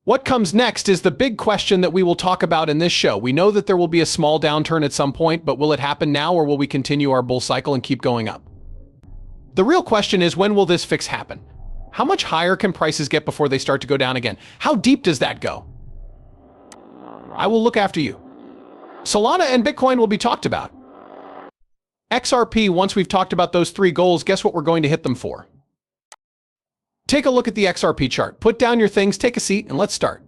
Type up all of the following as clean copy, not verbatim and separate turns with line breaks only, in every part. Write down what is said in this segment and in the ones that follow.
What comes next is the big question that we will talk about in this show. We know that there will be a small downturn at some point, but will it happen now or will we continue our bull cycle and keep going up? The real question is, when will this fix happen? How much higher can prices get before they start to go down again? How deep does that go? I will look after you. Solana and Bitcoin will be talked about. XRP, once we've talked about those three goals, guess what we're going to hit them for? Take a look at the XRP chart. Put down your things, take a seat, and let's start.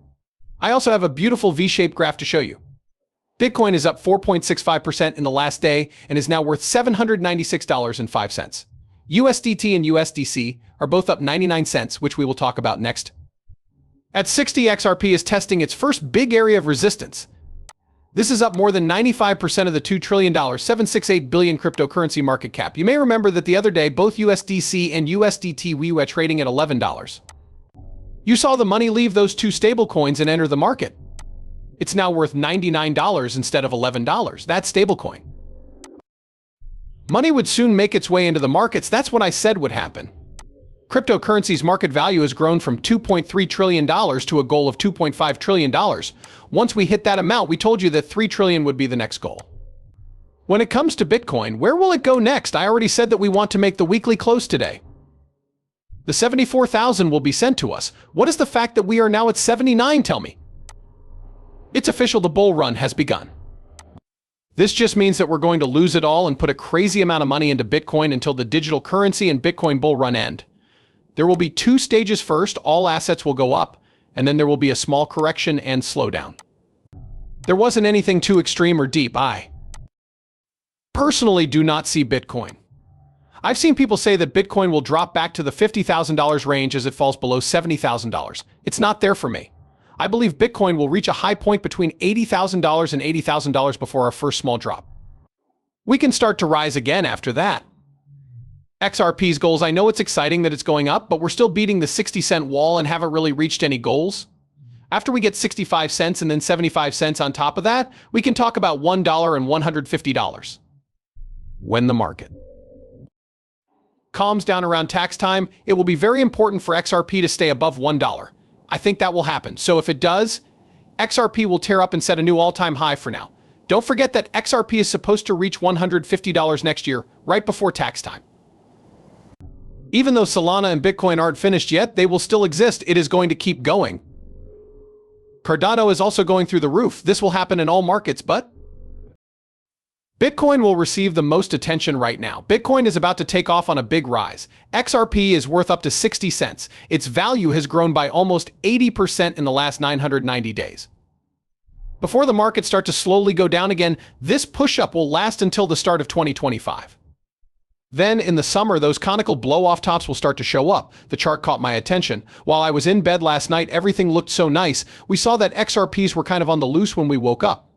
I also have a beautiful V-shaped graph to show you. Bitcoin is up 4.65% in the last day and is now worth $796.05. USDT and USDC are both up 99 cents, which we will talk about next. At 60, XRP is testing its first big area of resistance. This is up more than 95% of the $2 trillion, 768 billion cryptocurrency market cap. You may remember that the other day, both USDC and USDT were trading at $11. You saw the money leave those two stablecoins and enter the market. It's now worth $99 instead of $11. That's stablecoin. Money would soon make its way into the markets. That's what I said would happen. Cryptocurrency's market value has grown from $2.3 trillion to a goal of $2.5 trillion. Once we hit that amount, we told you that $3 trillion would be the next goal. When it comes to Bitcoin, where will it go next? I already said that we want to make the weekly close today. The 74,000 will be sent to us. What is the fact that we are now at 79 tell me? It's official, the bull run has begun. This just means that we're going to lose it all and put a crazy amount of money into Bitcoin until the digital currency and Bitcoin bull run end. There will be two stages first, all assets will go up, and then there will be a small correction and slowdown. There wasn't anything too extreme or deep. I personally do not see Bitcoin. I've seen people say that Bitcoin will drop back to the $50,000 range as it falls below $70,000. It's not there for me. I believe Bitcoin will reach a high point between $80,000 and $80,000 before our first small drop. We can start to rise again after that. XRP's goals, I know it's exciting that it's going up, but we're still beating the 60-cent wall and haven't really reached any goals. After we get 65 cents and then 75 cents on top of that, we can talk about $1 and $150. When the market calms down around tax time, it will be very important for XRP to stay above $1. I think that will happen. So if it does, XRP will tear up and set a new all-time high for now. Don't forget that XRP is supposed to reach $150 next year, right before tax time. Even though Solana and Bitcoin aren't finished yet, they will still exist. It is going to keep going. Cardano is also going through the roof. This will happen in all markets, but Bitcoin will receive the most attention right now. Bitcoin is about to take off on a big rise. XRP is worth up to 60 cents. Its value has grown by almost 80% in the last 990 days. Before the markets start to slowly go down again, this push-up will last until the start of 2025. Then, in the summer, those conical blow-off tops will start to show up. The chart caught my attention. While I was in bed last night, everything looked so nice. We saw that XRPs were kind of on the loose when we woke up.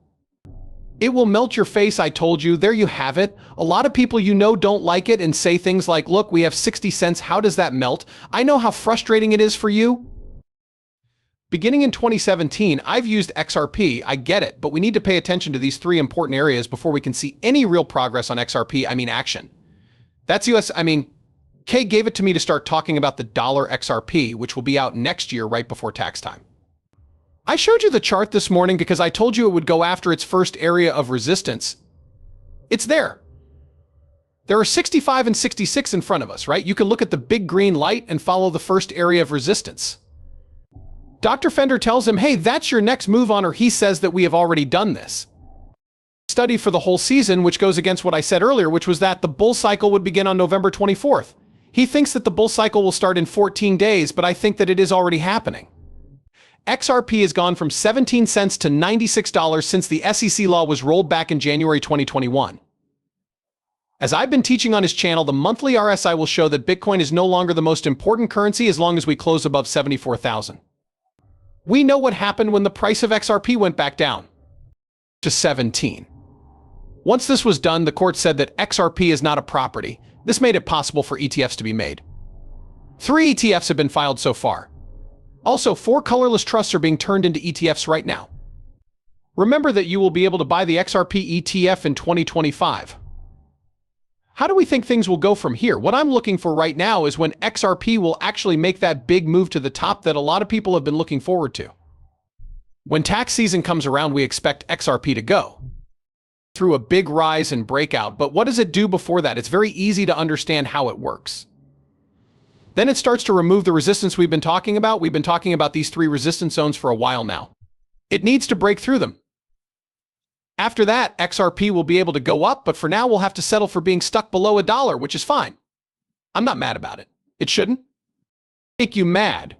It will melt your face, I told you. There you have it. A lot of people you know don't like it and say things like, look, we have 60 cents. How does that melt? I know how frustrating it is for you. Beginning in 2017, I've used XRP. I get it, but we need to pay attention to these three important areas before we can see any real progress on XRP. I mean, action. That's Kay gave it to me to start talking about the dollar XRP, which will be out next year right before tax time. I showed you the chart this morning because I told you it would go after its first area of resistance. It's there. There are 65 and 66 in front of us, right? You can look at the big green light and follow the first area of resistance. Dr. Fender tells him, hey, that's your next move on, or he says that we have already done this. Study for the whole season, which goes against what I said earlier, which was that the bull cycle would begin on November 24th. He thinks that the bull cycle will start in 14 days, but I think that it is already happening. XRP has gone from 17 cents to $96 since the SEC law was rolled back in January 2021. As I've been teaching on his channel, the monthly RSI will show that Bitcoin is no longer the most important currency as long as we close above 74,000. We know what happened when the price of XRP went back down to 17. Once this was done, the court said that XRP is not a property. This made it possible for ETFs to be made. 3 ETFs have been filed so far. Also, 4 colorless trusts are being turned into ETFs right now. Remember that you will be able to buy the XRP ETF in 2025. How do we think things will go from here? What I'm looking for right now is when XRP will actually make that big move to the top that a lot of people have been looking forward to. When tax season comes around, we expect XRP to go through a big rise and breakout, but what does it do before that? It's very easy to understand how it works. Then it starts to remove the resistance we've been talking about. We've been talking about these 3 resistance zones for a while now. It needs to break through them. After that, XRP will be able to go up, but for now we'll have to settle for being stuck below $1, which is fine. I'm not mad about it. It shouldn't make you mad,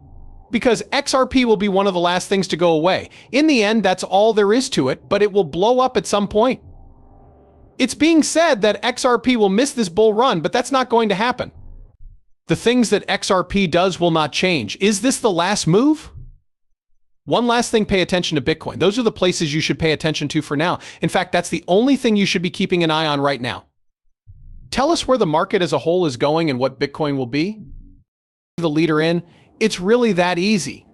because XRP will be one of the last things to go away. In the end, that's all there is to it, but it will blow up at some point. It's being said that XRP will miss this bull run, but that's not going to happen. The things that XRP does will not change. Is this the last move? One last thing, pay attention to Bitcoin. Those are the places you should pay attention to for now. In fact, that's the only thing you should be keeping an eye on right now. Tell us where the market as a whole is going and what Bitcoin will be. The leader in. It's really that easy.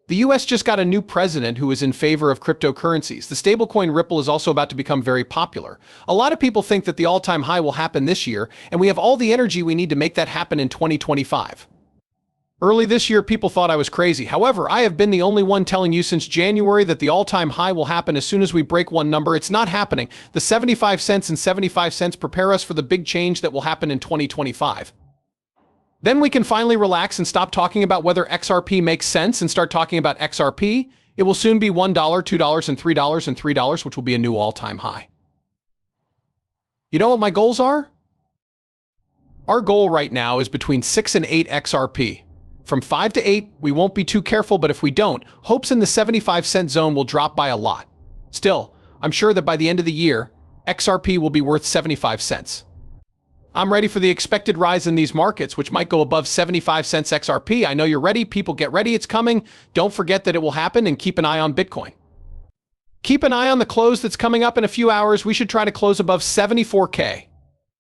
The US just got a new president who is in favor of cryptocurrencies. The stablecoin Ripple is also about to become very popular. A lot of people think that the all-time high will happen this year, and we have all the energy we need to make that happen in 2025. Early this year, people thought I was crazy. However, I have been the only one telling you since January that the all-time high will happen as soon as we break one number. It's not happening. The 75 cents and 75 cents prepare us for the big change that will happen in 2025. Then we can finally relax and stop talking about whether XRP makes sense and start talking about XRP. It will soon be $1, $2, and $3, which will be a new all-time high. You know what my goals are? Our goal right now is between 6 and 8 XRP. From 5 to 8, we won't be too careful, but if we don't, hopes in the 75-cent zone will drop by a lot. Still, I'm sure that by the end of the year, XRP will be worth 75 cents. I'm ready for the expected rise in these markets, which might go above 75 cents XRP. I know you're ready. People, get ready. It's coming. Don't forget that it will happen, and keep an eye on Bitcoin. Keep an eye on the close that's coming up in a few hours. We should try to close above 74K.